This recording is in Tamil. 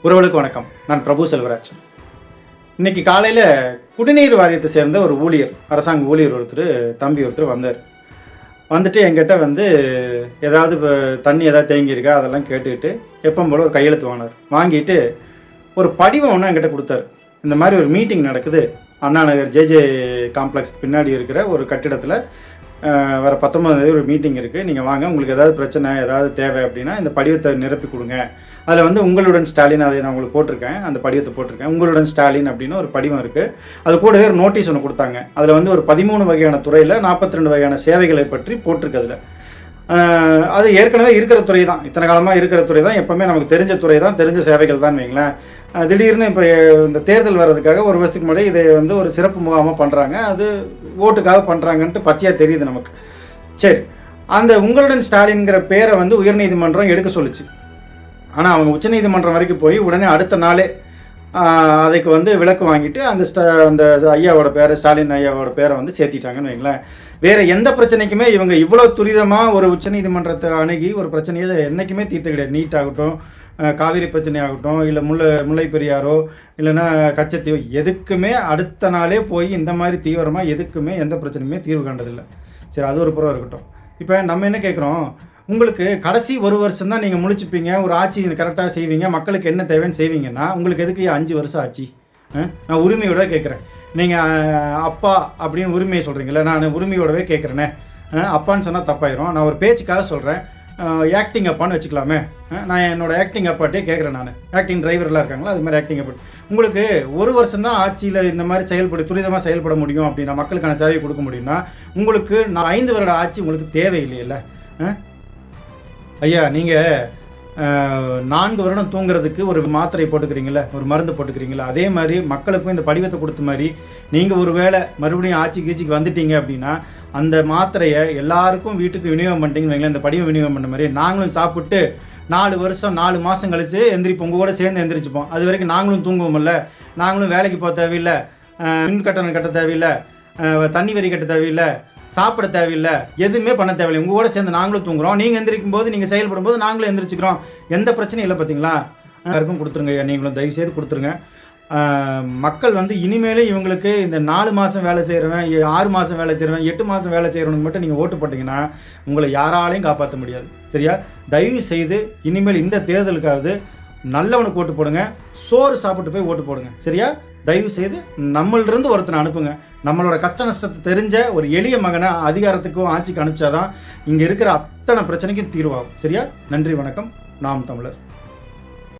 உறவுகளுக்கு வணக்கம். நான் பிரபு செல்வராஜ். இன்னைக்கு காலையில் குடிநீர் வாரியத்தை சேர்ந்த ஒரு ஊழியர், அரசாங்க ஊழியர் தம்பி ஒருத்தர் வந்துட்டு என்கிட்ட ஏதாவது தண்ணி ஏதாவது தேங்கியிருக்கா அதெல்லாம் கேட்டுக்கிட்டு எப்பவும் போல் ஒரு கையெழுத்து வாங்கிட்டு ஒரு படிவம் ஒன்று என்கிட்ட கொடுத்தாரு. இந்த மாதிரி ஒரு மீட்டிங் நடக்குது, அண்ணா நகர் ஜேஜே காம்ப்ளெக்ஸ் பின்னாடி இருக்கிற ஒரு கட்டிடத்தில் வர 19 ஒரு மீட்டிங் இருக்குது, நீங்கள் வாங்க, உங்களுக்கு ஏதாவது பிரச்சனை ஏதாவது தேவை அப்படின்னா இந்த படிவத்தை நிரப்பி கொடுங்க. அதில் உங்களுடன் ஸ்டாலின், அதை நான் உங்களுக்கு போட்டிருக்கேன், அந்த படிவத்தை போட்டிருக்கேன். உங்களுடன் ஸ்டாலின் அப்படின்னு ஒரு படிவம் இருக்குது. அது கூடவே ஒரு நோட்டீஸ் ஒன்று கொடுத்தாங்க. அதில் ஒரு 13 வகையான துறையில் 42 வகையான சேவைகளை பற்றி போட்டிருக்கு. அதில் அது ஏற்கனவே இருக்கிற துறை தான், இத்தனை காலமாக இருக்கிற துறை தான், எப்போவுமே நமக்கு தெரிஞ்ச துறை தான், தெரிஞ்ச சேவைகள் தான் வைங்களேன். திடீர்னு இப்போ இந்த தேர்தல் வர்றதுக்காக ஒரு வருஷத்துக்கு முன்னாடி இதை ஒரு சிறப்பு முகாமாக பண்ணுறாங்க. அது ஓட்டுக்காக பண்ணுறாங்கன்ட்டு பச்சையாக தெரியுது நமக்கு. சரி, அந்த உங்களுடன் ஸ்டாலின்கிற பேரை உயர்நீதிமன்றம் எடுக்க சொல்லிச்சு. ஆனால் அவங்க உச்சநீதிமன்றம் வரைக்கும் போய் உடனே அடுத்த நாளே அதுக்கு விலக்கு வாங்கிட்டு அந்த ஐயாவோட பேரை, ஸ்டாலின் ஐயாவோட பேரை சேர்த்திட்டாங்கன்னு வைங்களேன். வேறு எந்த பிரச்சனைக்குமே இவங்க இவ்வளோ துரிதமாக ஒரு உச்சநீதிமன்றத்தை அணுகி ஒரு பிரச்சனையை என்றைக்குமே தீர்த்து கிடையாது. நீட் ஆகட்டும், காவிரி பிரச்சனையாகட்டும், இல்லை முல்லை பெரியாரோ இல்லைன்னா கச்சத்தீவோ, எதுக்குமே அடுத்த நாளே போய் இந்த மாதிரி தீவிரமாக எதுக்குமே எந்த பிரச்சனையுமே தீர்வு கண்டதில்லை. சரி, அது ஒரு புறம் இருக்கட்டும். இப்போ நம்ம என்ன கேட்குறோம், உங்களுக்கு கடைசி ஒரு வருஷம் தான் நீங்கள் முழிச்சுப்பீங்க, ஒரு ஆட்சி கரெக்டாக செய்வீங்க, மக்களுக்கு என்ன தேவைன்னு செய்வீங்கன்னா உங்களுக்கு எதுக்கு 5 வருஷம் ஆச்சு? நான் உரிமையோட கேட்குறேன். நீங்கள் அப்பா அப்படின்னு உரிமையை சொல்கிறீங்களே, நான் உரிமையோடவே கேட்குறேனே. அப்பான்னு சொன்னால் தப்பாயிரும். நான் ஒரு பேச்சுக்காக சொல்கிறேன், ஆக்டிங் அப்பான்னு வச்சுக்கலாமே. நான் என்னோடய ஆக்டிங் அப்பாட்டே கேட்குறேன். நான் ஆக்டிங் டிரைவர்லாம் இருக்காங்களா, அது மாதிரி ஆக்டிங் அப்பா. உங்களுக்கு ஒரு வருஷம் தான் ஆட்சியில் இந்த மாதிரி துரிதமாக செயல்பட முடியும் அப்படின்னா, மக்களுக்கான சேவை கொடுக்க முடியும்னா, உங்களுக்கு நான் 5 வருட ஆட்சி உங்களுக்கு தேவையில்லையில்ல. ஐயா, நீங்கள் 4 வருடம் தூங்குறதுக்கு ஒரு மாத்திரை போட்டுக்கிறீங்கள, ஒரு மருந்து போட்டுக்கிறீங்களா, அதே மாதிரி மக்களுக்கும் இந்த படிவத்தை கொடுத்த மாதிரி நீங்கள் ஒரு வேளை மறுபடியும் ஆட்சிக்கு வந்துட்டீங்க அப்படின்னா அந்த மாத்திரையை எல்லாருக்கும் வீட்டுக்கு விநியோகம் பண்ணிட்டீங்கன்னு வைங்களேன். இந்த படிவம் விநியோகம் பண்ண மாதிரி நாங்களும் சாப்பிட்டு 4 வருஷம் 4 மாதம் கழித்து எந்திரிப்போம், உங்கள் கூட சேர்ந்து எந்திரிச்சுப்போம். அது வரைக்கும் நாங்களும் தூங்குவோம்ல, நாங்களும் வேலைக்கு போக தேவையில்லை, மின் கட்டணம் கட்ட தேவையில்லை, தண்ணி வரி கட்ட தேவையில்லை, சாப்பிட தேவையில்லை, எதுவுமே பண்ண தேவையில்லை. உங்கள் கூட சேர்ந்து நாங்களும் தூங்குறோம், நீங்கள் எந்திரிக்கும் போது நீங்கள் செயல்படும் போது நாங்களும் எந்திரிச்சிக்கிறோம், எந்த பிரச்சனையும் இல்லை. பார்த்தீங்களா? யாருக்கும் கொடுத்துருங்க, நீங்களும் தயவுசெய்து கொடுத்துருங்க. மக்கள் இனிமேலே இவங்களுக்கு இந்த 4 மாதம் வேலை செய்கிறவன், 6 மாதம் வேலை செய்கிறவன், 8 மாதம் வேலை செய்கிறவனுக்கு மட்டும் நீங்கள் ஓட்டு போட்டிங்கன்னா உங்களை யாராலையும் காப்பாற்ற முடியாது. சரியா? தயவு செய்து இனிமேல் இந்த தேர்தலுக்காவது நல்லவனுக்கு ஓட்டு போடுங்க, சோறு சாப்பிட்டு போய் ஓட்டு போடுங்க. சரியா? தயவு செய்து நம்மளிருந்து ஒருத்தனை அனுப்புங்க. நம்மளோட கஷ்ட நஷ்டத்தை தெரிஞ்ச ஒரு எளிய மகனை அதிகாரத்துக்கும் ஆட்சிக்கு அனுப்பிச்சாதான் இங்கே இருக்கிற அத்தனை பிரச்சனைக்கும் தீர்வாகும். சரியா? நன்றி, வணக்கம். நாம் தமிழர்.